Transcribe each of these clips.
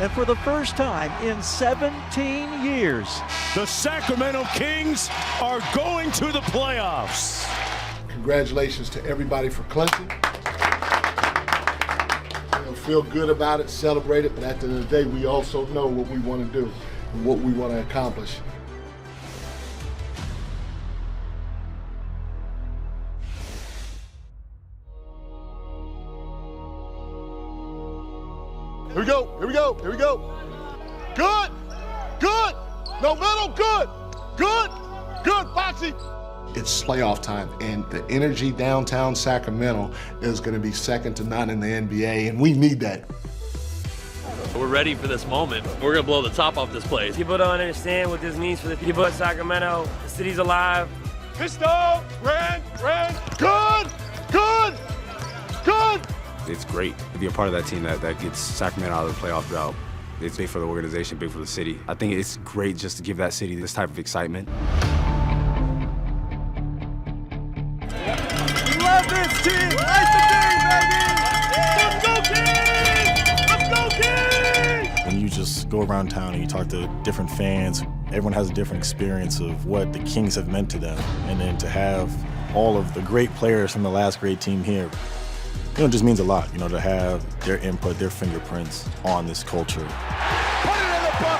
And for the first time in 17 years, the Sacramento Kings are going to the playoffs. Congratulations to everybody for clinching. Feel good about it, celebrate it, but at the end of the day, we also know what we want to do and what we want to accomplish. Here we go, here we go, here we go. Good, good, no middle, good, good, good, Foxy. It's playoff time, and the energy downtown Sacramento is going to be second to none in the NBA, and we need that. We're ready for this moment. We're going to blow the top off this place. People don't understand what this means for the people of Sacramento. The city's alive. Pistol, ran, good, good, good. It's great to be a part of that team that gets Sacramento out of the playoff drought. It's big for the organization, big for the city. I think it's great just to give that city this type of excitement. Love this team! Ice the game, baby! Let's go, Kings! Let's go, Kings! When you just go around town and you talk to different fans, everyone has a different experience of what the Kings have meant to them. And then to have all of the great players from the last great team here, it just means a lot, to have their input, their fingerprints on this culture. Put it in the book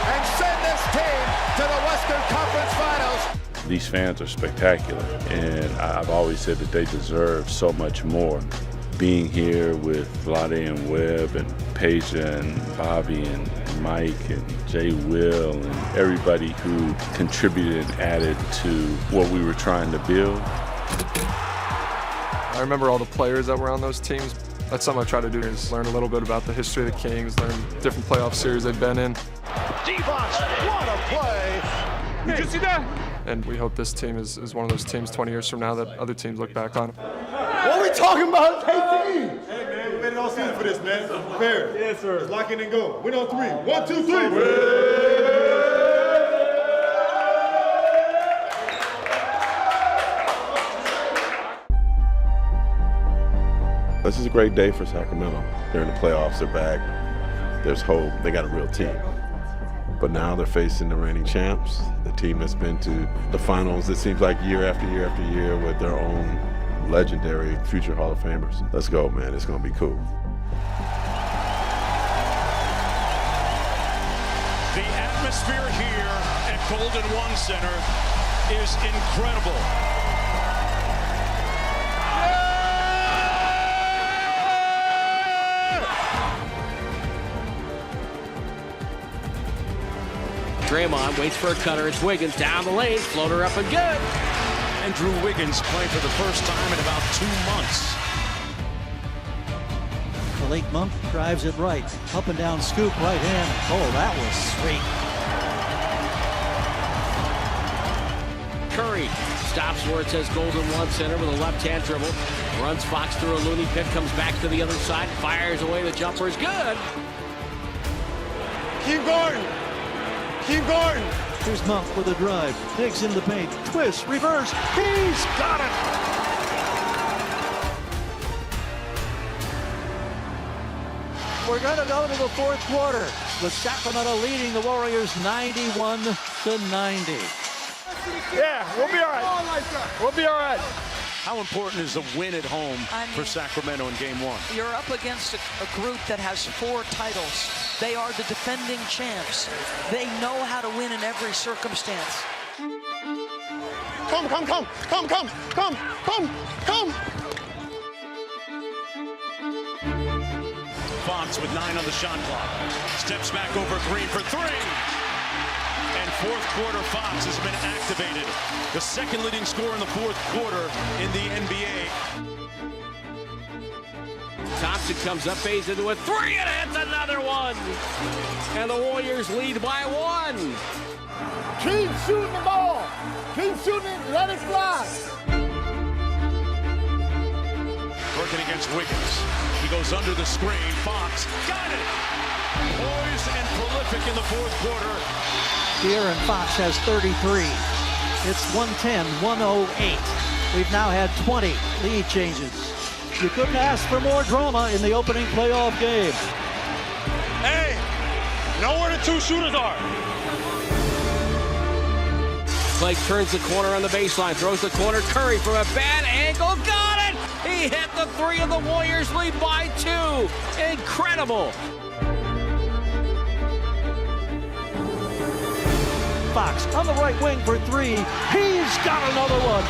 and send this team to the Western Conference Finals. These fans are spectacular, and I've always said that they deserve so much more. Being here with Vlade and Webb and Peja and Bobby and Mike and Jay Will and everybody who contributed and added to what we were trying to build. I remember all the players that were on those teams. That's something I try to do is learn a little bit about the history of the Kings, learn different playoff series they've been in. Devos, what a play! Did you see that? And we hope this team is one of those teams 20 years from now that other teams look back on. What are we talking about? Hey, team! Hey, man, we waited all season for this, man. Fair. Yes, sir. Let's lock in and go. Win on three. 1, 2, 3. This is a great day for Sacramento. They're in the playoffs, they're back. There's hope, they got a real team. But now they're facing the reigning champs, the team that's been to the finals, it seems like year after year after year with their own legendary future Hall of Famers. Let's go, man, it's gonna be cool. The atmosphere here at Golden One Center is incredible. Draymond waits for a cutter. It's Wiggins down the lane. Floater up and good. And Drew Wiggins playing for the first time in about 2 months. Malik Monk drives it right. Up and down scoop, right hand. Oh, that was sweet. Curry stops where it says Golden One Center with a left-hand dribble. Runs Fox through a loony pit, comes back to the other side, fires away. The jumper is good. Keep going. Keep going. Here's Monk with a drive. Digs in the paint. Twist, reverse. He's got it. We're going to go to the fourth quarter with Sacramento leading the Warriors 91-90. Yeah, we'll be all right. We'll be all right. How important is a win at home for Sacramento in Game 1? You're up against a group that has 4 titles. They are the defending champs. They know how to win in every circumstance. Come. Fox with 9 on the shot clock. Steps back over Green for 3. And fourth quarter, Fox has been activated. The second leading scorer in the fourth quarter in the NBA. Thompson comes up, phase into a 3, and hits another one. And the Warriors lead by 1. Keep shooting the ball. Keep shooting it. Let it fly. Working against Wiggins. He goes under the screen. Fox got it. Poised and prolific in the fourth quarter. De'Aaron Fox has 33. It's 110-108. We've now had 20 lead changes. You couldn't ask for more drama in the opening playoff game. Hey, Know where the two shooters are. Clay turns the corner on the baseline, throws the corner. Curry from a bad angle, got it! He hit the three, and the Warriors lead by 2. Incredible! Fox on the right wing for 3. He's got another one.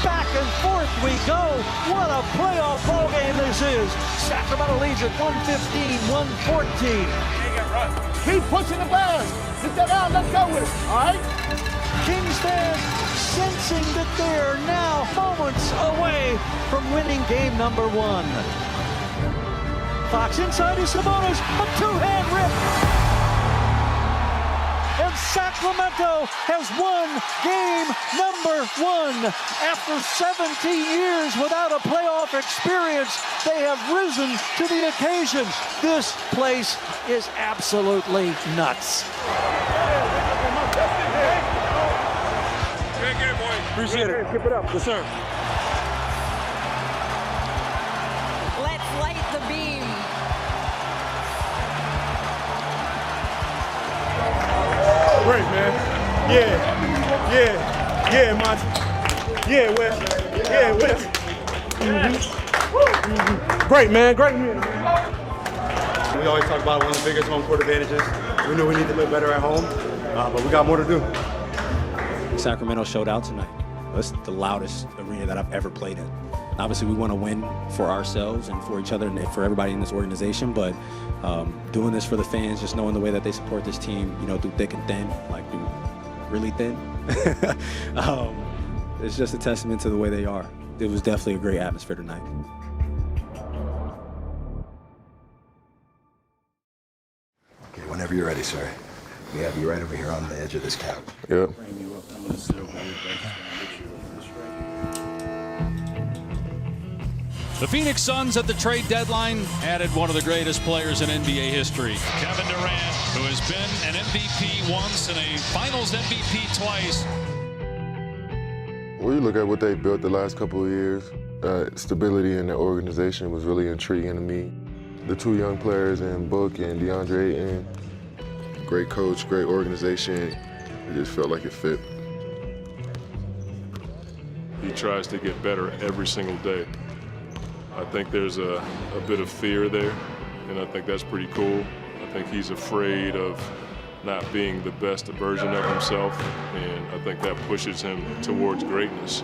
Back and forth we go. What a playoff ball game this is. Sacramento leads at 115-114. Keep pushing the ball. Get that out. Let's go with it. All right? Kings fans sensing that they're now moments away from winning game number 1. Fox inside is Sabonis. A two-hand rip. And Sacramento has won game number 1. After 17 years without a playoff experience, they have risen to the occasion. This place is absolutely nuts. Great game, boy. Appreciate it. Keep it up. Yes, sir. Let's light the beam. Great, man. Yeah, Monty. Yeah, Wes. Yeah, Wes. Great, man. Great. We always talk about one of the biggest home court advantages. We know we need to play better at home, but we got more to do. Sacramento showed out tonight. It's the loudest arena that I've ever played in. Obviously, we want to win for ourselves and for each other and for everybody in this organization, but doing this for the fans, just knowing the way that they support this team, through thick and thin, like through really thin, it's just a testament to the way they are. It was definitely a great atmosphere tonight. Okay, whenever you're ready, sir. We have you right over here on the edge of this couch. Yep. The Phoenix Suns at the trade deadline added one of the greatest players in NBA history. Kevin Durant, who has been an MVP once and a Finals MVP twice. When you look at what they built the last couple of years, stability in the organization was really intriguing to me. The two young players in Book and DeAndre Ayton, great coach, great organization. It just felt like it fit. He tries to get better every single day. I think there's a bit of fear there, and I think that's pretty cool. I think he's afraid of not being the best version of himself, and I think that pushes him towards greatness.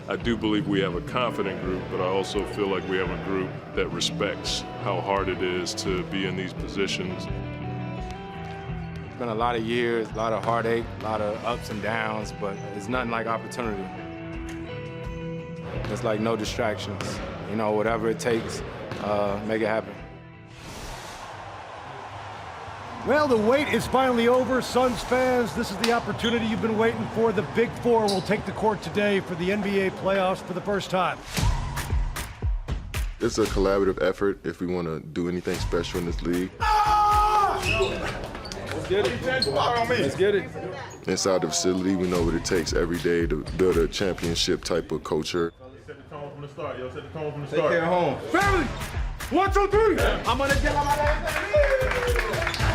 I do believe we have a confident group, but I also feel like we have a group that respects how hard it is to be in these positions. It's been a lot of years, a lot of heartache, a lot of ups and downs, but it's nothing like opportunity. It's like no distractions. Whatever it takes, make it happen. Well, the wait is finally over. Suns fans, this is the opportunity you've been waiting for. The Big Four will take the court today for the NBA playoffs for the first time. It's a collaborative effort if we want to do anything special in this league. Let's get it. Let's get it. Inside the facility, we know what it takes every day to build a championship type of culture. Set the tone from the start. Set the tone from the Take start. care of home. Family! 1, 2, 3. I'm gonna get on my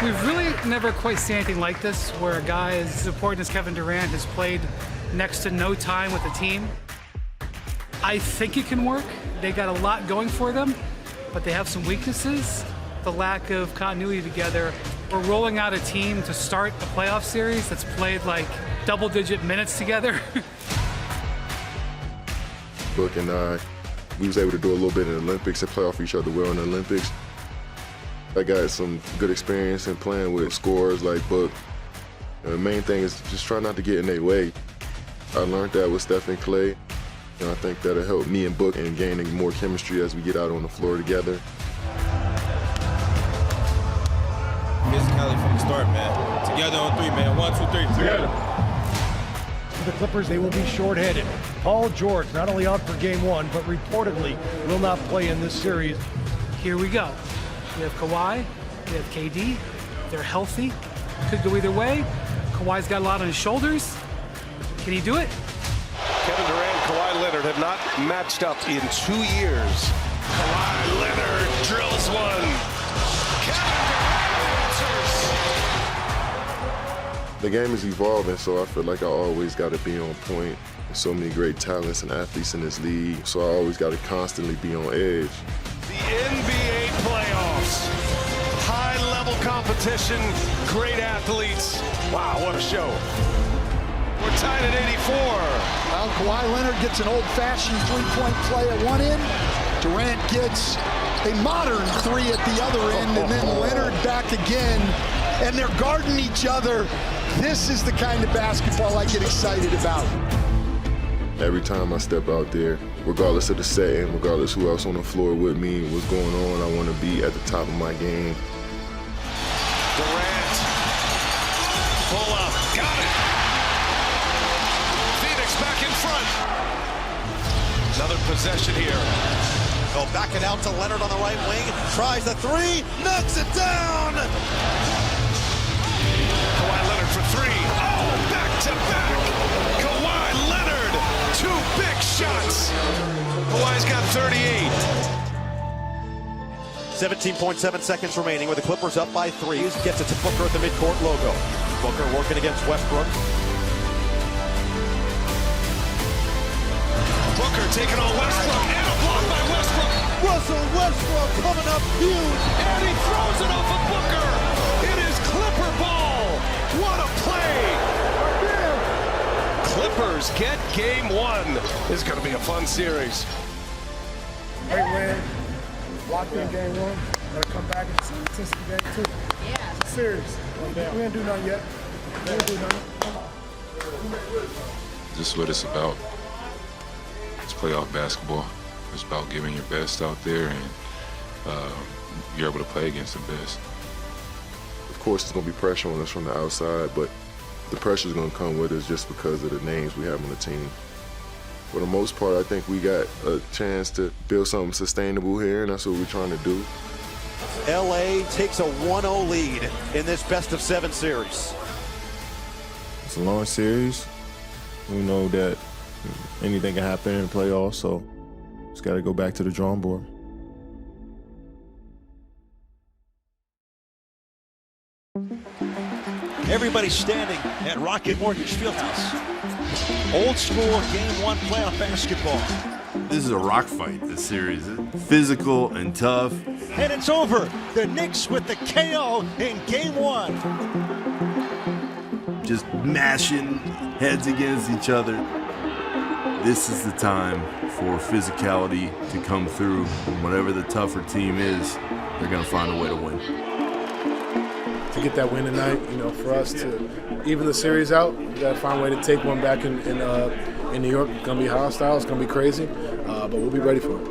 We've really never quite seen anything like this, where a guy as important as Kevin Durant has played next to no time with the team. I think it can work. They got a lot going for them, but they have some weaknesses. The lack of continuity together. We're rolling out a team to start a playoff series that's played like double-digit minutes together. Book and I, we was able to do a little bit in the Olympics and play off each other well in the Olympics. I got some good experience in playing with scorers like Book. The main thing is just try not to get in their way. I learned that with Steph and Clay, and I think that'll help me and Book in gaining more chemistry as we get out on the floor together. Physicality from the start, man. Together on 3, man. 1, 2, 3. Together. For the Clippers, they will be shorthanded. Paul George not only out for game 1, but reportedly will not play in this series. Here we go. We have Kawhi, we have KD. They're healthy. Could go either way. Kawhi's got a lot on his shoulders. Can he do it? Kevin Durant and Kawhi Leonard have not matched up in 2 years. Kawhi Leonard drills one. The game is evolving, so I feel like I always got to be on point. There's so many great talents and athletes in this league, so I always got to constantly be on edge. The NBA playoffs. High-level competition, great athletes. Wow, what a show. We're tied at 84. Well, Kawhi Leonard gets an old-fashioned three-point play at one end. Durant gets a modern three at the other end, and then Leonard back again, and they're guarding each other. This is the kind of basketball I get excited about. Every time I step out there, regardless of the setting, regardless who else on the floor with me, what's going on, I want to be at the top of my game. Durant, pull up, got it. Phoenix back in front. Another possession here. Go back it out to Leonard on the right wing. Tries the three, knocks it down. Kawhi Leonard for three. Oh, back to back. Kawhi Leonard, two big shots. Kawhi's got 38. 17.7 seconds remaining with the Clippers up by three. Gets it to Booker at the midcourt logo. Booker working against Westbrook. Booker taking on Westbrook and a block by Westbrook. Russell Westbrook coming up huge. And he throws it off of Booker. It is Clipper ball. What a play. Clippers get game one. This is going to be a fun series. Great win. Locked in game one. Gotta come back and see game two. Yeah. It's serious. We didn't do nothing yet. We didn't do nothing. This is what it's about. It's playoff basketball. It's about giving your best out there, and you're able to play against the best. Of course, there's going to be pressure on us from the outside, but the pressure is going to come with us just because of the names we have on the team. For the most part, I think we got a chance to build something sustainable here, and that's what we're trying to do. LA takes a 1-0 lead in this best-of-7 series. It's a long series. We know that anything can happen in the playoffs, so just got to go back to the drawing board. Everybody standing at Rocket Mortgage Realty. Old school game one playoff basketball. This is a rock fight, this series. Physical and tough. And it's over. The Knicks with the KO in game one. Just mashing heads against each other. This is the time for physicality to come through. Whatever the tougher team is, they're going to find a way to win. To get that win tonight, for us to even the series out, we got to find a way to take one back in New York. It's going to be hostile. It's going to be crazy, but we'll be ready for it.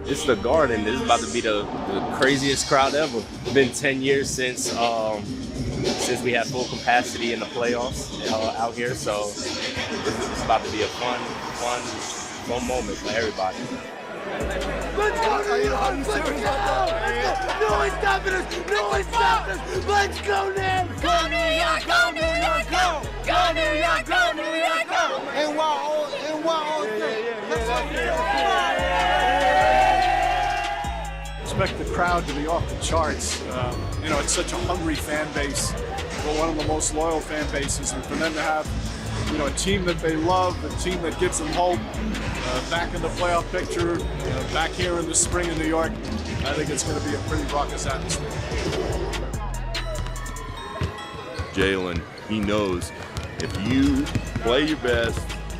It's the Garden. This is about to be the craziest crowd ever. It's been 10 years since we had full capacity in the playoffs out here, so it's about to be a fun moment for everybody. Let's go, New York! Let's go! No one's stopping us! No one's stopping us! Let's go, Ned! Go New York! Go New York! Go! Go New York! Go New York! Go! And wow! Expect the crowd to be off the charts. It's such a hungry fan base, but one of the most loyal fan bases, and for them to have, a team that they love, a team that gives them hope, back in the playoff picture, back here in the spring in New York, I think it's going to be a pretty raucous atmosphere. Jalen, he knows if you play your best,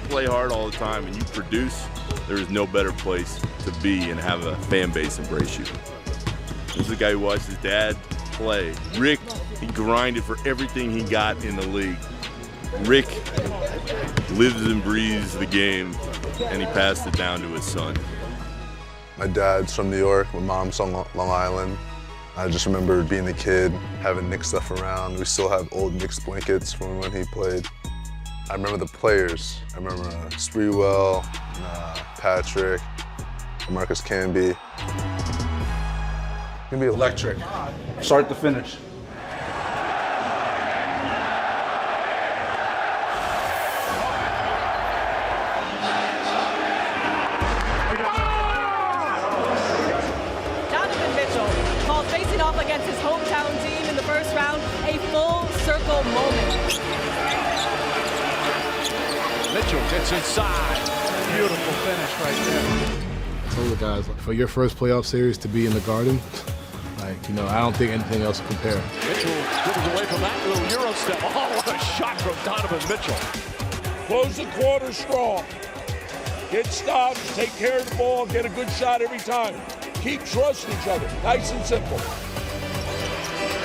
play hard all the time, and you produce, there is no better place to be and have a fan base embrace you. This is the guy who watched his dad play. Rick, he grinded for everything he got in the league. Rick lives and breathes the game, and he passed it down to his son. My dad's from New York, my mom's on Long Island. I just remember being a kid, having Knicks stuff around. We still have old Knicks blankets from when he played. I remember the players. I remember Sprewell, Patrick, Marcus Camby. It's gonna be electric, start to finish. magical moment. Mitchell gets inside. Beautiful finish right there. I told the guys, for your first playoff series to be in the Garden, I don't think anything else will compare. Mitchell dribbles away from that little Euro step. Oh, what a shot from Donovan Mitchell. Close the quarter strong. Get stops, take care of the ball, get a good shot every time. Keep trusting each other. Nice and simple.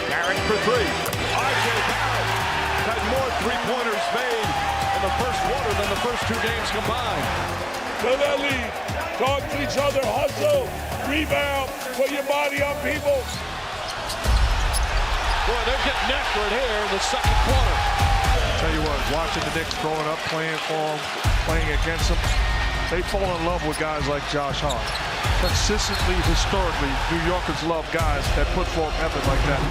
Barrett for three. R.J. Barrett had more three-pointers made in the first quarter than the first 2 games combined. To that lead. Talk to each other, hustle, rebound, put your body on people. Boy, they're getting after it here in the second quarter. Tell you what, watching the Knicks growing up, playing for them, playing against them, they fall in love with guys like Josh Hart. Consistently, historically, New Yorkers love guys that put forth effort like that.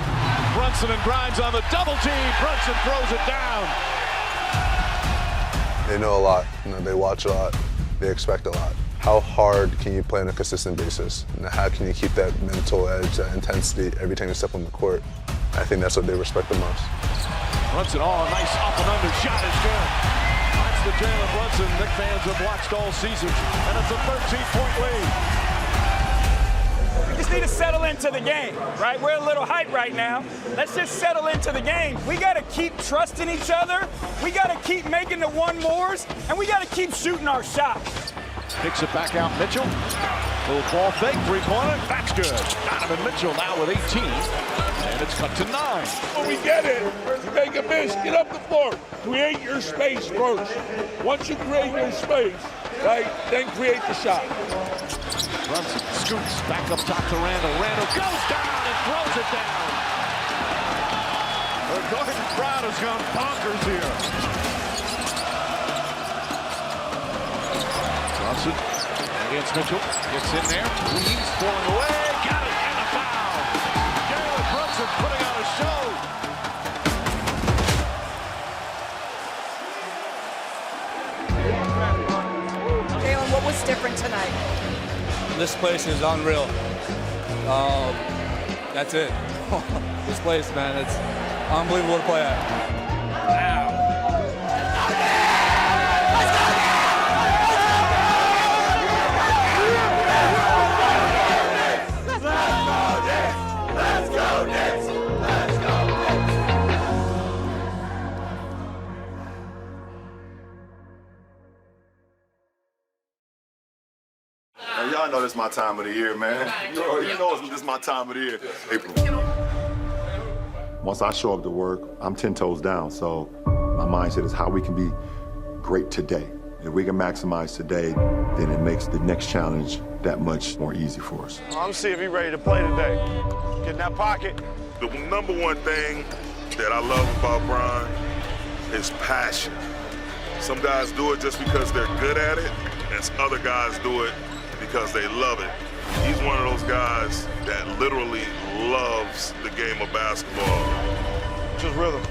Brunson and Grimes on the double team. Brunson throws it down. They know a lot. They watch a lot. They expect a lot. How hard can you play on a consistent basis? And how can you keep that mental edge, that intensity every time you step on the court? I think that's what they respect the most. Brunson, nice up and under shot is good. That's the Jalen Brunson Knicks fans have watched all season, and it's a 13-point lead. We just need to settle into the game, right? We're a little hype right now. Let's just settle into the game. We got to keep trusting each other. We got to keep making the one-mores, and we got to keep shooting our shots. Picks it back out, Mitchell. Little ball fake, three-pointer. That's good. Donovan Mitchell now with 18. And it's cut to 9. When we get it, you make a miss, get up the floor. Create your space first. Once you create your space, right, then create the shot. Brunson scoots back up top to Randall. Randall goes down and throws it down. The Gordon crowd has gone bonkers here. Brunson against Mitchell. Gets in there. He's pulling away. Got it. And a foul. Jalen Brunson putting on a show. Jalen, what was different tonight? This place is unreal. That's it. This place, man, it's unbelievable to play at. Y'all know this is my time of the year, man. You know this is my time of the year. April. Once I show up to work, I'm 10 toes down. So my mindset is how we can be great today. If we can maximize today, then it makes the next challenge that much more easy for us. I'm see if he's ready to play today. Get in that pocket. The number one thing that I love about Bron is passion. Some guys do it just because they're good at it, and other guys do it because they love it. He's one of those guys that literally loves the game of basketball. Just rhythm,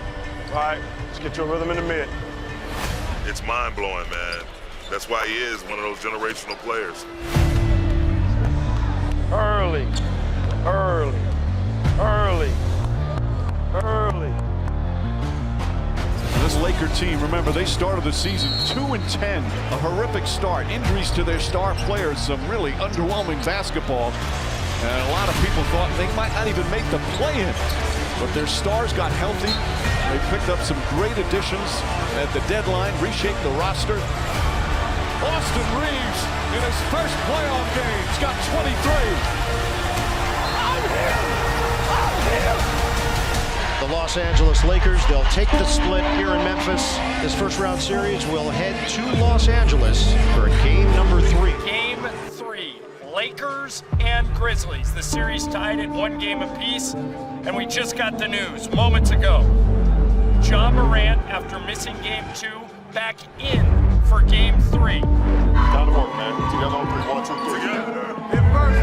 all right? Let's get your rhythm in the mid. It's mind-blowing, man. That's why he is one of those generational players. Early. This Laker team, remember, they started the season 2-10, a horrific start. Injuries to their star players, some really underwhelming basketball. And a lot of people thought they might not even make the play-in. But their stars got healthy. They picked up some great additions at the deadline, reshaped the roster. Austin Reeves, in his first playoff game, has got 23. I'm here. The Los Angeles Lakers, they'll take the split here in Memphis. This first-round series will head to Los Angeles for game number 3. Game 3, Lakers and Grizzlies. The series tied at 1 game apiece, and we just got the news moments ago. Ja Morant, after missing game 2, back in for game 3. Down to work, man. Together on 3. 1, 2, 3. Together. Hit first.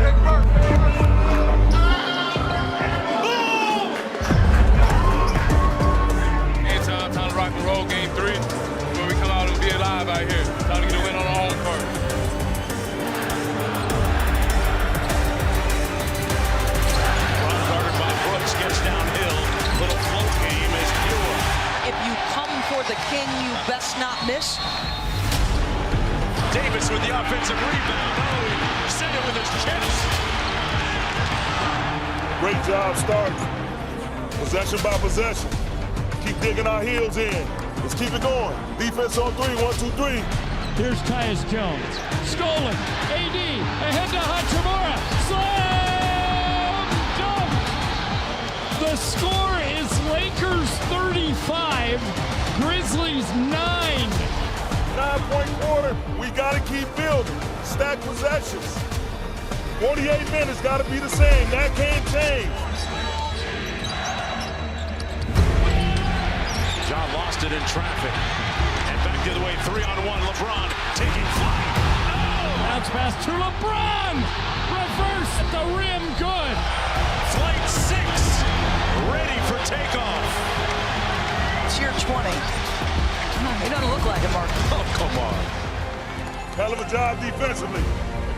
Time to rock and roll game 3. When we come out and be alive out here. Time to get a win on our home court. Guarded by Brooks, gets downhill. Little float game as Ewell must not miss. Davis with the offensive rebound. Oh, sent it with his chest. Great job starting. Possession by possession. Keep digging our heels in. Let's keep it going. Defense on 3, 1, 2, 3. Here's Tyus Jones. Stolen. AD ahead to Hachimura. Slam dunk. The score is Lakers 35, Grizzlies 9. 9-point quarter. We got to keep building. Stack possessions. 48 minutes got to be the same. That can't change. John lost it in traffic. And back the other way, 3-on-1. LeBron taking flight. Oh! Bounce pass to LeBron. Reverse at the rim. Good. Flight 6. Ready for takeoff. It's year 20. He doesn't look like it, Mark. Oh, come on. Hell of a job defensively.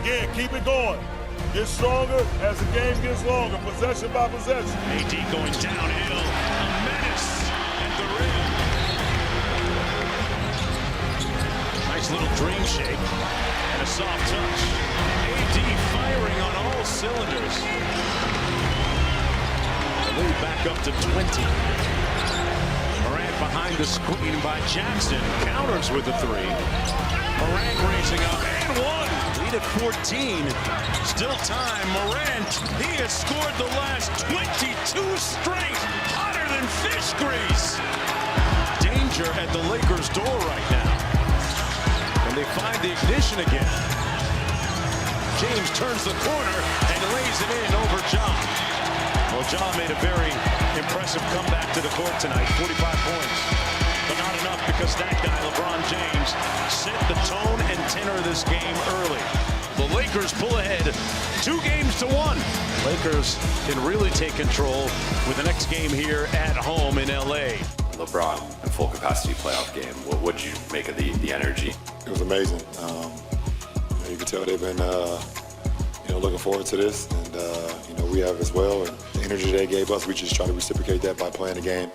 Again, keep it going. Get stronger as the game gets longer. Possession by possession. AD going downhill. A menace at the rim. Nice little dream shake and a soft touch. AD firing on all cylinders. The lead back up to 20. Morant behind the screen by Jackson. Counters with the 3. Morant raising up and 1. Lead at 14. Still time. Morant, he has scored the last 22 straight. Hotter than fish grease. Danger at the Lakers' door right now. And they find the ignition again. James turns the corner and lays it in over John. Well, John made a very impressive comeback to the court tonight. 45 points. But not enough because that guy, LeBron James, set the tone and tenor of this game early. The Lakers pull ahead 2-1. Lakers can really take control with the next game here at home in LA. LeBron in full capacity playoff game. What did you make of the energy? It was amazing. You can tell they've been looking forward to this, and we have as well. And the energy they gave us, we just try to reciprocate that by playing the game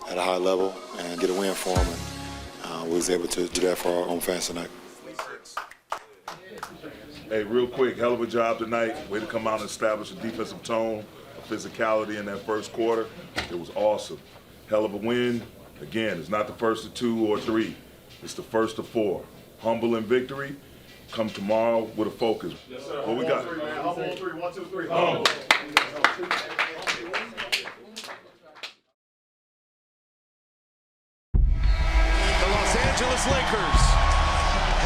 at a high level and get a win for them. And we was able to do that for our own fans tonight. Hey, real quick, hell of a job tonight. Way to come out and establish a defensive tone, a physicality in that first quarter. It was awesome. Hell of a win. Again, it's not the first of 2 or 3. It's the first of 4. Humble in victory. Come tomorrow with a focus. Yes, sir. What we got? Humble on 3. 1, 2, 3. Humble. The Los Angeles Lakers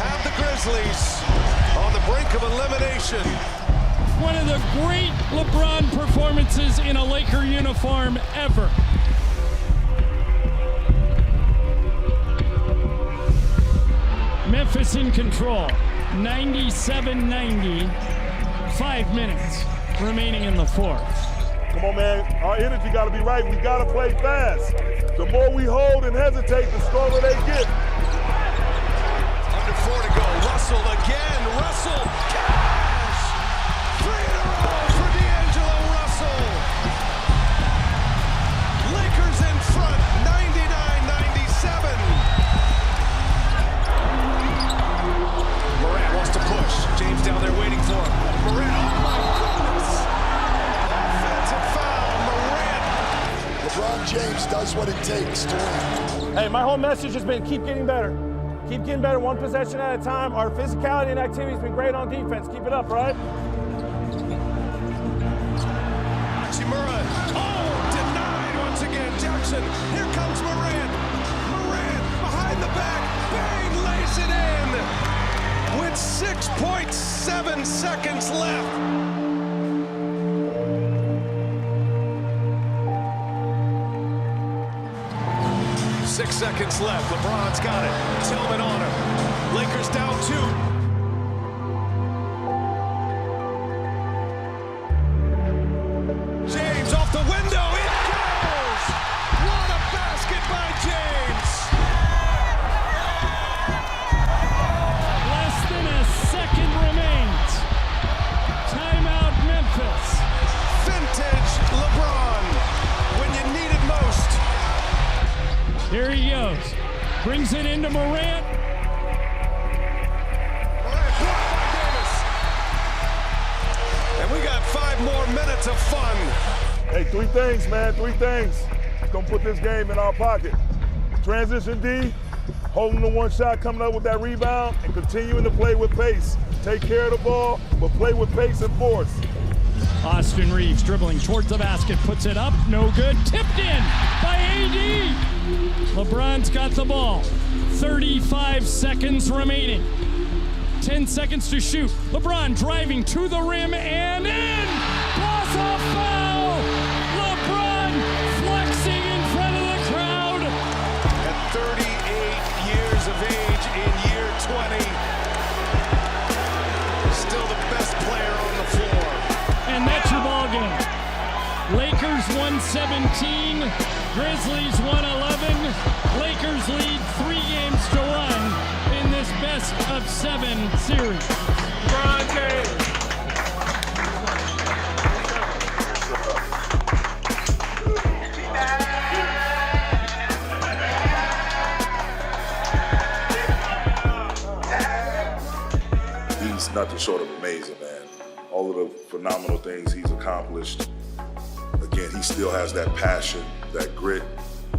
have the Grizzlies on the brink of elimination. One of the great LeBron performances in a Laker uniform ever. Memphis in control, 97-90, 5 minutes remaining in the fourth. Come on, man. Our energy got to be right. We got to play fast. The more we hold and hesitate, the stronger they get. Under 4 to go. Russell again. Russell. Cash. 3 in a row for D'Angelo Russell. Lakers in front, 99-97. Morant wants to push. James down there waiting for him. Morant, oh my goodness. Offensive foul, Morant. LeBron James does what it takes to win. Hey, my whole message has been keep getting better. Keep getting better one possession at a time. Our physicality and activity has been great on defense. Keep it up, right? Hachimura. Oh, denied once again. Jackson. Here comes Morant. Morant behind the back. Bang, lays it in. With 6.7 seconds left. 6 seconds left. LeBron's got it. Tillman on him. Lakers down 2. James off the window. It goes. What a basket by James. Less than a second remains. Timeout Memphis. Vintage LeBron when you need it most. Here he goes. Brings it into Morant. And we got 5 more minutes of fun. Hey, 3 things, man, 3 things. It's gonna put this game in our pocket. Transition D, holding the one shot, coming up with that rebound, and continuing to play with pace. Take care of the ball, but play with pace and force. Austin Reeves dribbling towards the basket, puts it up, no good, tipped in by AD. LeBron's got the ball, 35 seconds remaining. 10 seconds to shoot. LeBron driving to the rim and in. Plus a foul. LeBron flexing in front of the crowd. At 38 years of age in year 20, still the best player on the floor. And that's your ball game. Lakers 117, Grizzlies 111. Lakers lead 3-1 in this best-of-7 series. LeBron James. He's nothing short of amazing, man. All of the phenomenal things he's accomplished. Again, he still has that passion, that grit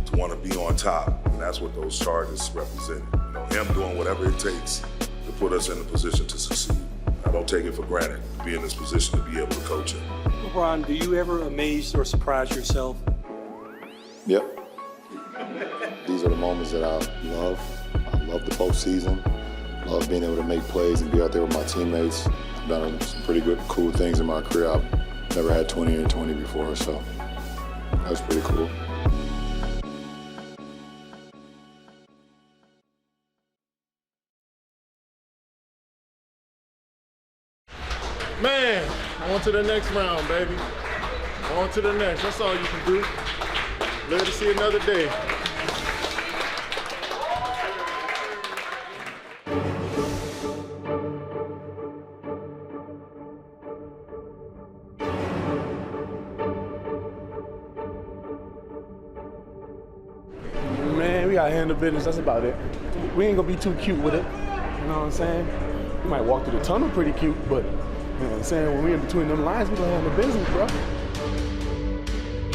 to want to be on top, and that's what those charges represent. You know, him doing whatever it takes to put us in a position to succeed. I don't take it for granted to be in this position to be able to coach him. LeBron, do you ever amaze or surprise yourself? Yep. These are the moments that I love. I love the postseason. Love being able to make plays and be out there with my teammates. I've done some pretty good, cool things in my career. I've never had 20 or 20 before, so that was pretty cool. Man, on to the next round, baby. On to the next. That's all you can do. Glad to see another day. Man, we gotta handle business. That's about it. We ain't gonna be too cute with it. You know what I'm saying? We might walk through the tunnel pretty cute, but you know what I'm saying? When we in between them lines, we gonna handle business, bro.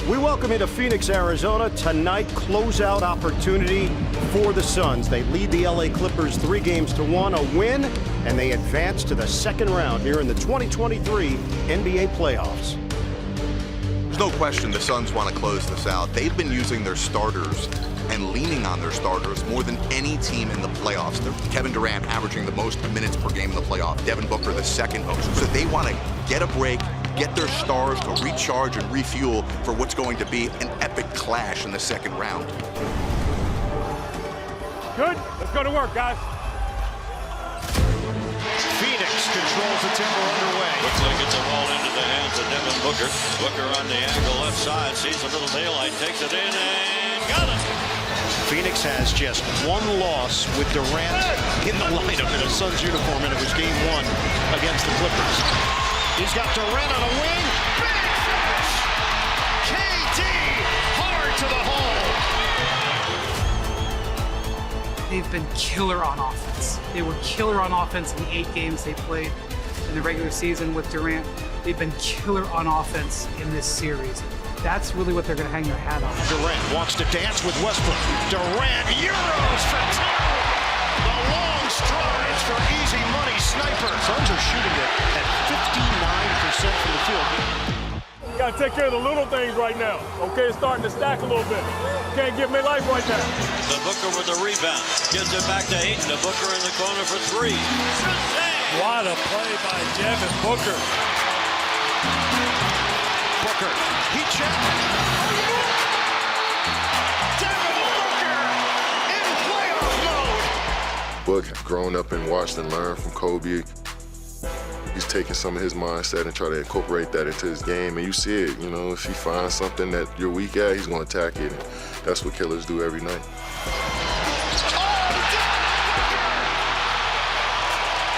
We welcome you to Phoenix, Arizona. Tonight, closeout opportunity for the Suns. They lead the LA Clippers 3-1, a win, and they advance to the second round here in the 2023 NBA playoffs. There's no question the Suns want to close this out. They've been using their starters and leaning on their starters more than any team in the playoffs. Kevin Durant averaging the most minutes per game in the playoff. Devin Booker the second most. So they want to get a break, get their stars to recharge and refuel for what's going to be an epic clash in the second round. Good. Let's go to work, guys. Phoenix controls the timber underway. Looks like it's a ball into the hands of Devin Booker. Booker on the angle left side, sees a little daylight, takes it in and got it. Phoenix has just one loss with Durant in the lineup in a Suns uniform, and it was game 1 against the Clippers. He's got Durant on a wing. Big finish! KD hard to the hole. They've been killer on offense. They were killer on offense in the 8 games they played in the regular season with Durant. They've been killer on offense in this series. That's really what they're going to hang their hat on. Durant wants to dance with Westbrook. Durant, euros for 2. The long strides for easy money sniper. Suns are shooting it at 59% from the field. You got to take care of the little things right now. Okay, it's starting to stack a little bit. Can't get mid-life right now. The Booker with the rebound. Gives it back to Ayton. The Booker in the corner for 3. What a play by Devin Booker. Booker, he checked. Devin Booker in playoff mode. Book has grown up and watched and learned from Kobe. He's taking some of his mindset and try to incorporate that into his game, and you see it. You know, if he finds something that you're weak at, he's going to attack it, and that's what killers do every night.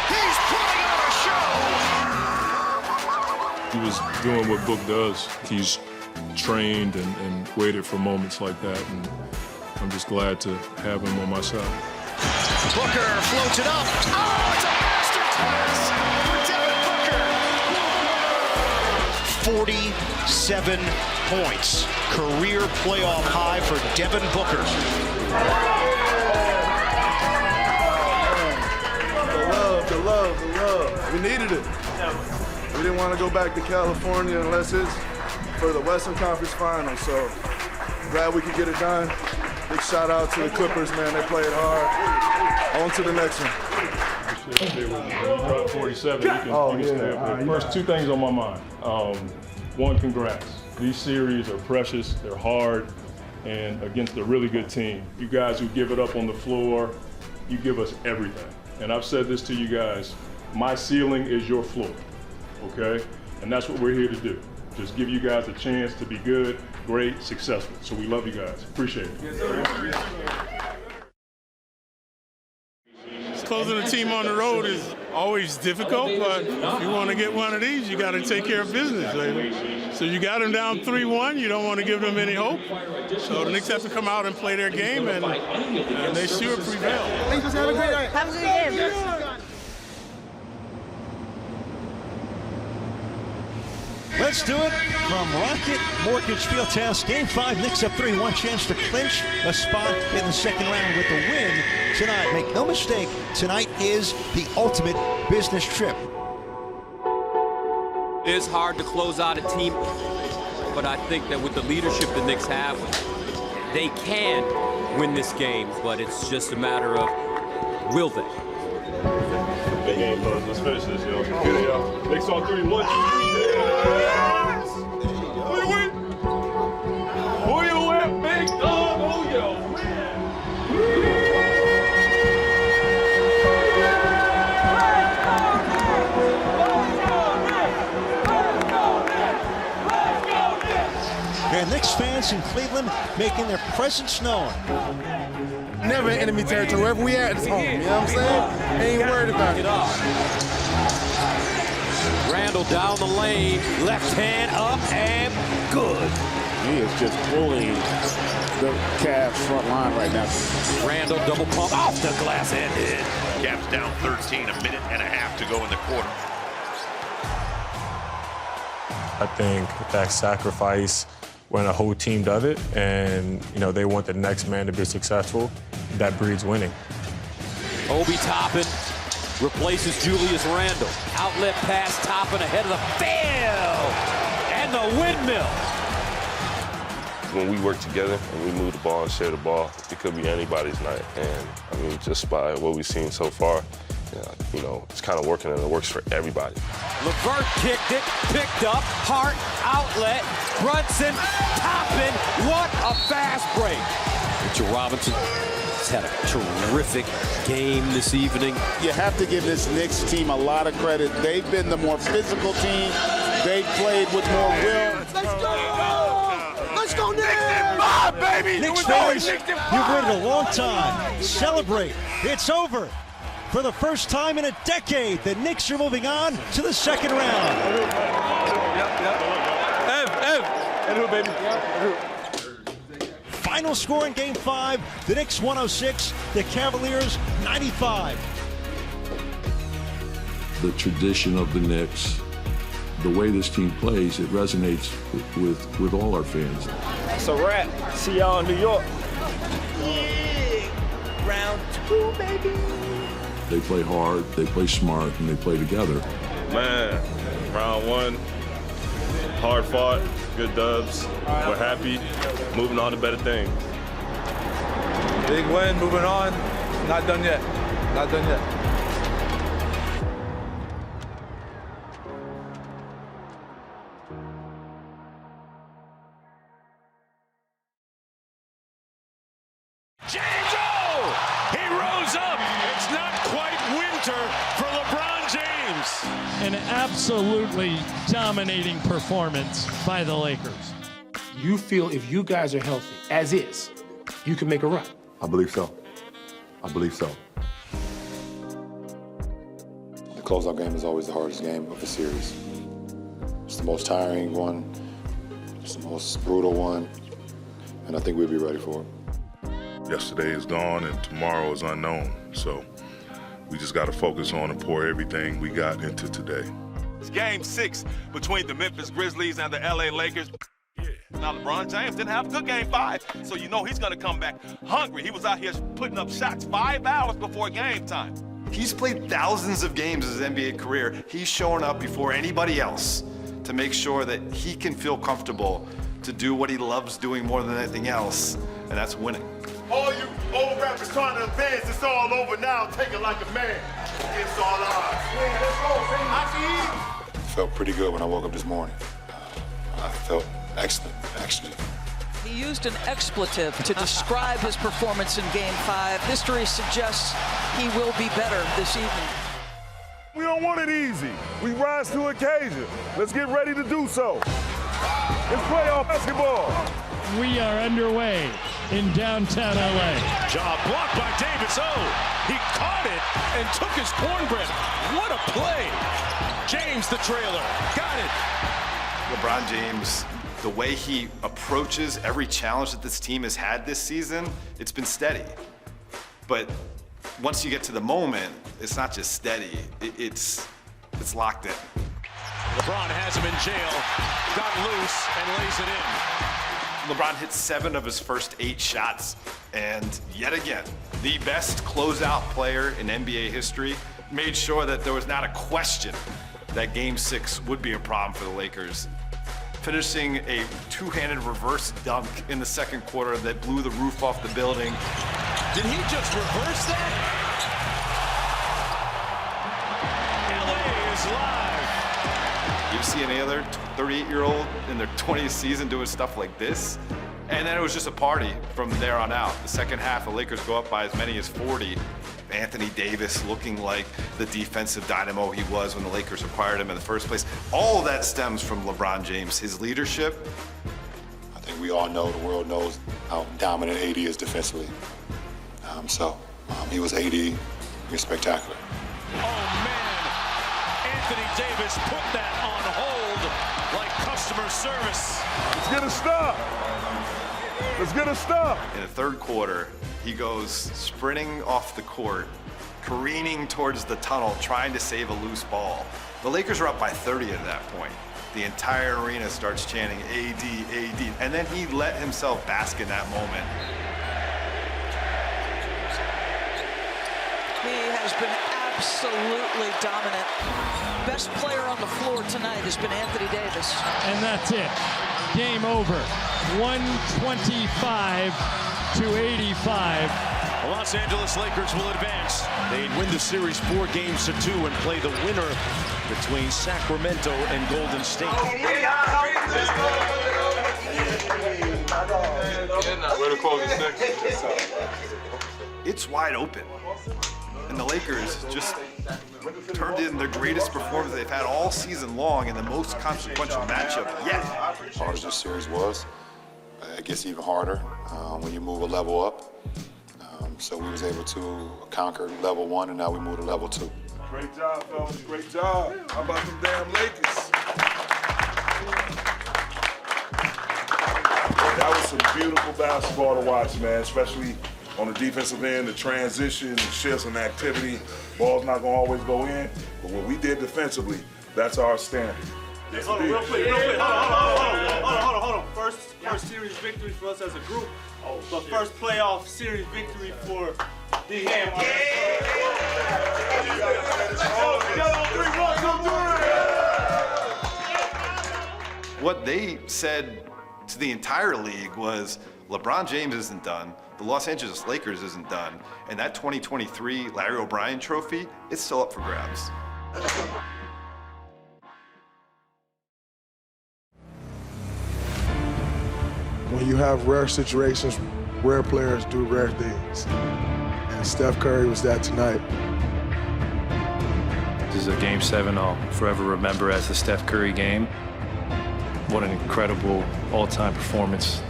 He's putting on a show. He was doing what Book does. He's trained and waited for moments like that, and I'm just glad to have him on my side. Booker floats it up. Oh, it's a masterclass for Devin Booker. 47 points. Career playoff high for Devin Booker. The love. We needed it. We didn't want to go back to California unless it's for the Western Conference Finals. So glad we could get it done. Big shout out to the Clippers, man. They played hard. On to the next one. When you drop 47, you can snap. First, two things on my mind. One, congrats. These series are precious, they're hard, and against a really good team. You guys who give it up on the floor, you give us everything. And I've said this to you guys, my ceiling is your floor, okay? And that's what we're here to do. Just give you guys a chance to be good, great, successful. So we love you guys. Appreciate it. Closing a team on the road is always difficult, but if you want to get one of these, you got to take care of business, baby. So you got them down 3-1. You don't want to give them any hope. So the Knicks have to come out and play their game, and they sure prevail. Thanks, have a great night. Have a good game. Let's do it from Rocket Mortgage Fieldhouse. Game 5, Knicks up 3-1, chance to clinch a spot in the second round with the win tonight. Make no mistake, tonight is the ultimate business trip. It is hard to close out a team, but I think that with the leadership the Knicks have, they can win this game, but it's just a matter of will they? Big game, buzz. Let's finish this, yo. Get it, yo. Knicks on 3. 1, 2, 3. Yes! Who you with, big dog? Who you with? And Knicks fans in Cleveland making their presence known. Never in enemy territory. Wherever we at, it's home. You know what I'm saying? Ain't worried about it. Randall down the lane, left hand up and good. He is just pulling the Cavs front line right now. Randall double pump off the glass and in. Cavs down 13, a minute and a half to go in the quarter. I think that sacrifice when a whole team does it and, you know, they want the next man to be successful, that breeds winning. Obi Toppin replaces Julius Randle. Outlet pass, Toppin ahead of the field. And the windmill. When we work together and we move the ball and share the ball, it could be anybody's night. And, I mean, just by what we've seen so far, you know, it's kind of working and it works for everybody. LeVert kicked it, picked up, Hart, outlet, Brunson, Toppin. What a fast break. Mitchell Robinson has had a terrific game this evening. You have to give this Knicks team a lot of credit. They've been the more physical team. They've played with more will. Let's go! Let's go, Knicks! Ah, baby! Knicks fans, you've waited a long time. Celebrate. It's over. For the first time in a decade, the Knicks are moving on to the second round. Final score in Game 5, the Knicks 106, the Cavaliers 95. The tradition of the Knicks, the way this team plays, it resonates with all our fans. It's a wrap. See y'all in New York. Yeah. Round 2, baby. They play hard, they play smart, and they play together. Man, round 1, hard fought, good dubs. We're happy, moving on to better things. Big win, moving on. Not done yet. Not done yet. An absolutely dominating performance by the Lakers. You feel if you guys are healthy, as is, you can make a run? I believe so. I believe so. The closeout game is always the hardest game of the series. It's the most tiring one. It's the most brutal one. And I think we'll be ready for it. Yesterday is gone and tomorrow is unknown. So we just got to focus on and pour everything we got into today. It's game 6 between the Memphis Grizzlies and the LA Lakers. Now, LeBron James didn't have a good game 5, so you know he's going to come back hungry. He was out here putting up shots 5 hours before game time. He's played thousands of games in his NBA career. He's showing up before anybody else to make sure that he can feel comfortable to do what he loves doing more than anything else, and that's winning. All you old rappers trying to advance, it's all over now. Take it like a man. Against all odds. Yeah, let's go, I felt pretty good when I woke up this morning. I felt excellent, actually. He used an expletive to describe his performance in Game 5. History suggests he will be better this evening. We don't want it easy. We rise to occasion. Let's get ready to do so. It's playoff basketball. We are underway in downtown LA. Job blocked by Davis. Oh, he caught it and took his cornbread. What a play. James, the trailer, got it. LeBron James, the way he approaches every challenge that this team has had this season, it's been steady. But once you get to the moment, it's not just steady, it's locked in. LeBron has him in jail, got loose and lays it in. LeBron hit 7 of his first 8 shots, and yet again, the best closeout player in NBA history made sure that there was not a question that Game 6 would be a problem for the Lakers. Finishing a two-handed reverse dunk in the second quarter that blew the roof off the building. Did he just reverse that? LA is live. You see any other 38-year-old in their 20th season doing stuff like this? And then it was just a party from there on out. The second half, the Lakers go up by as many as 40. Anthony Davis looking like the defensive dynamo he was when the Lakers acquired him in the first place. All of that stems from LeBron James, his leadership. I think we all know, the world knows how dominant AD is defensively. He was AD, he was spectacular. Oh man, Anthony Davis put that on hold like customer service. Let's get a stop. Let's get a stop. In the third quarter, he goes sprinting off the court, careening towards the tunnel, trying to save a loose ball. The Lakers are up by 30 at that point. The entire arena starts chanting AD, AD, and then he let himself bask in that moment. He has been absolutely dominant. Best player on the floor tonight has been Anthony Davis. And that's it. Game over. 125 to 85. The Los Angeles Lakers will advance. They win the series 4 games to 2 and play the winner between Sacramento and Golden State. It's wide open. And the Lakers just turned in their greatest performance they've had all season long in the most consequential matchup yet. As hard as this series was, it gets even harder when you move a level up. So we was able to conquer level 1, and now we move to level 2. Great job, fellas. Great job. How about them damn Lakers? That was some beautiful basketball to watch, man, especially on the defensive end, the transition, the shifts and activity. Ball's not gonna always go in, but what we did defensively, that's our standard. Yes, hold on, real quick. Hold on. First series victory for us as a group, but first playoff series victory for D-Ham. What they said to the entire league was, LeBron James isn't done, the Los Angeles Lakers isn't done, and that 2023 Larry O'Brien trophy, it's still up for grabs. When you have rare situations, rare players do rare things. And Steph Curry was that tonight. This is a Game 7 I'll forever remember as the Steph Curry game. What an incredible all-time performance.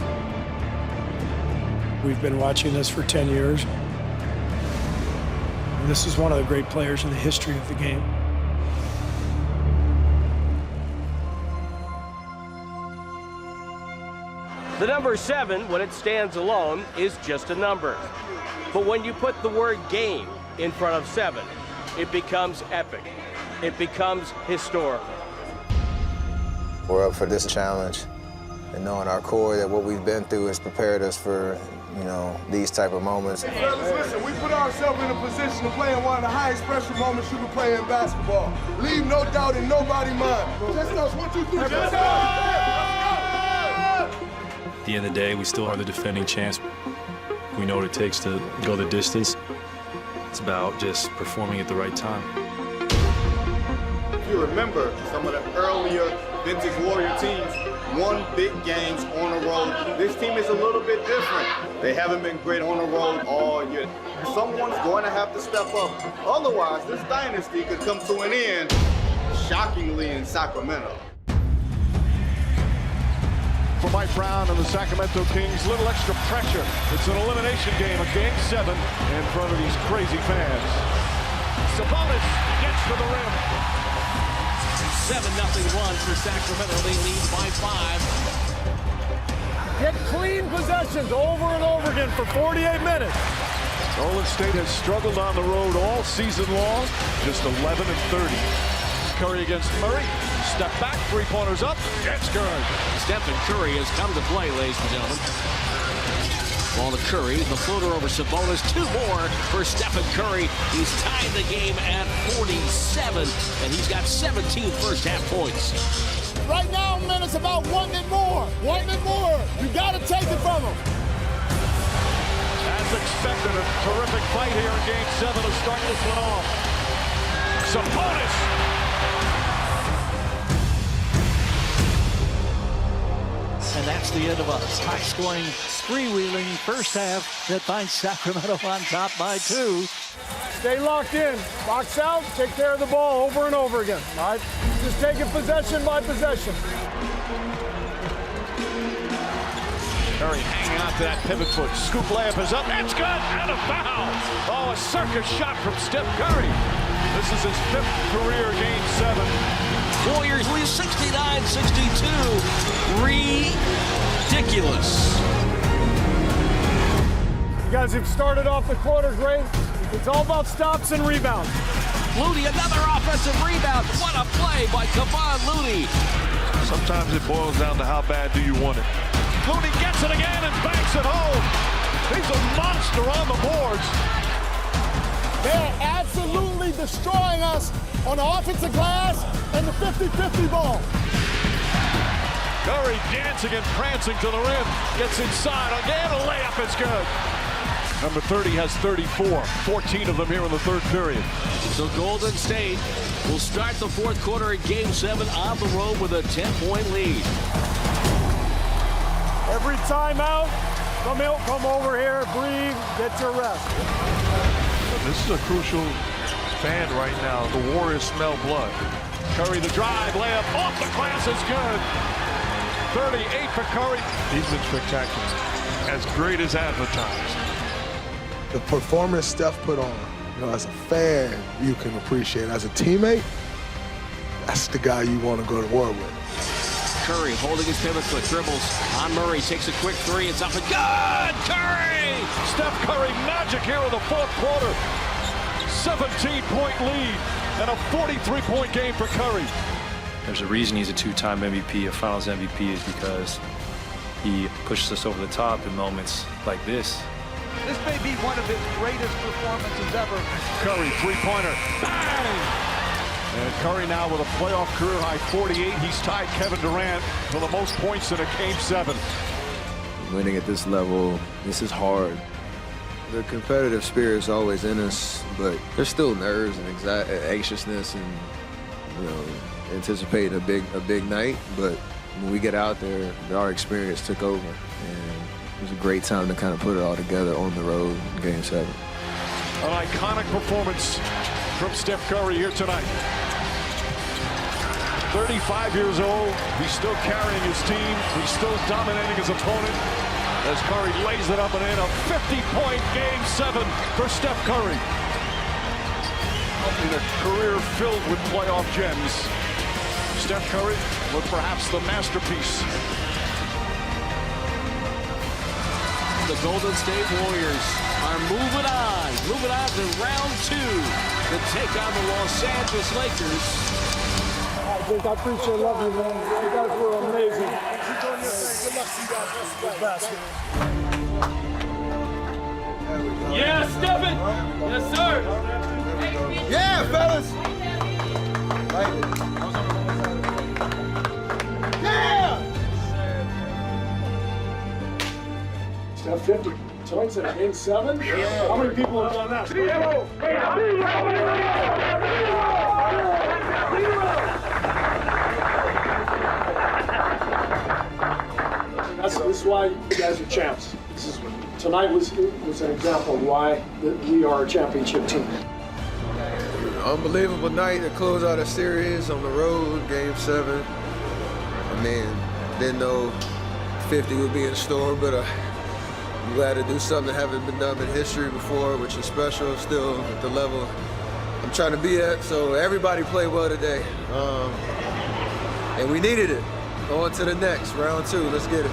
We've been watching this for 10 years. And this is one of the great players in the history of the game. The number 7, when it stands alone, is just a number. But when you put the word game in front of 7, it becomes epic. It becomes historical. We're up for this challenge, and knowing our core that what we've been through has prepared us for, these type of moments. Fellas, listen, we put ourselves in a position to play in one of the highest pressure moments you can play in basketball. Leave no doubt in nobody's mind. Just us, 1, 2, 3, just us. At the end of the day, we still are the defending champs. We know what it takes to go the distance. It's about just performing at the right time. If you remember, some of the earlier vintage Warrior teams won big games on the road. This team is a little bit different. They haven't been great on the road all year. Someone's going to have to step up. Otherwise, this dynasty could come to an end, shockingly, in Sacramento. For Mike Brown and the Sacramento Kings, little extra pressure. It's an elimination game, a game 7 in front of these crazy fans. Sabonis gets to the rim. 7-0 run for Sacramento. They lead by 5. Get clean possessions over and over again for 48 minutes. Golden State has struggled on the road all season long, just 11 and 30. Curry against Murray. Step back, three-pointers up. It's good. Stephen Curry has come to play, ladies and gentlemen. Ball to Curry, the floater over Sabonis. 2 more for Stephen Curry. He's tied the game at 47, and he's got 17 first-half points. Right now, man, it's about wanting it more. Wanting it more. You got to take it from him. As expected, a terrific fight here in Game 7 to start this one off. Sabonis. And that's the end of a high-scoring, freewheeling first half that finds Sacramento on top by 2. Stay locked in. Box out, take care of the ball over and over again. All right? Just take it possession by possession. Curry hanging on to that pivot foot. Scoop layup is up. It's good. And a foul. Oh, a circus shot from Steph Curry. This is his 5th career Game 7. Warriors lead 69-62. Ridiculous. You guys have started off the quarter great. It's all about stops and rebounds. Looney, another offensive rebound. What a play by Kevon Looney. Sometimes it boils down to how bad do you want it. Looney gets it again and banks it home. He's a monster on the boards. They're absolutely destroying us on the offensive glass and the 50-50 ball. Curry dancing and prancing to the rim. Gets inside. Again, a layup is good. Number 30 has 34. 14 of them here in the 3rd period. So Golden State will start the 4th quarter in Game 7 on the road with a 10-point lead. Every timeout, come over here, breathe, get your rest. This is a crucial fan right now. The Warriors smell blood. Curry the drive, layup off the glass is good. 38 for Curry. He's been spectacular. As great as advertised. The performance Steph put on, as a fan, you can appreciate. As a teammate, that's the guy you want to go to war with. Curry holding his pivot foot, dribbles on Murray, takes a quick 3, it's up and good! Curry! Steph Curry magic here in the 4th quarter. 17-point lead and a 43-point game for Curry. There's a reason he's a 2-time MVP, a Finals MVP, is because he pushes us over the top in moments like this. This may be one of his greatest performances ever. Curry, 3-pointer. Bang! And Curry now with a playoff career high 48. He's tied Kevin Durant for the most points in a Game 7. Winning at this level, this is hard. The competitive spirit is always in us, but there's still nerves and anxiousness and, anticipating a big night. But when we get out there, our experience took over, and it was a great time to kind of put it all together on the road in Game 7. An iconic performance from Steph Curry here tonight. 35 years old, he's still carrying his team, he's still dominating his opponent as Curry lays it up and in. A 50-point Game 7 for Steph Curry. In a career filled with playoff gems, Steph Curry was perhaps the masterpiece. the Golden State Warriors are moving on to round 2 to take on the Los Angeles Lakers. I appreciate it. Love you, man. You guys were amazing. Keep doing your thing. Good luck to you guys. Best basket. Yeah, Stephen. Yes, sir. Yeah, fellas. Yeah. Steph 50. Tonight's at game 7? Yeah. How many people have done that? Zero. This is why you guys are champs. Tonight was an example of why we are a championship team. Unbelievable night to close out a series on the road, game 7. I mean, didn't know 50 would be in store, but I'm glad to do something that haven't been done in history before, which is special still at the level I'm trying to be at. So everybody played well today, and we needed it. On to the next, round 2, let's get it.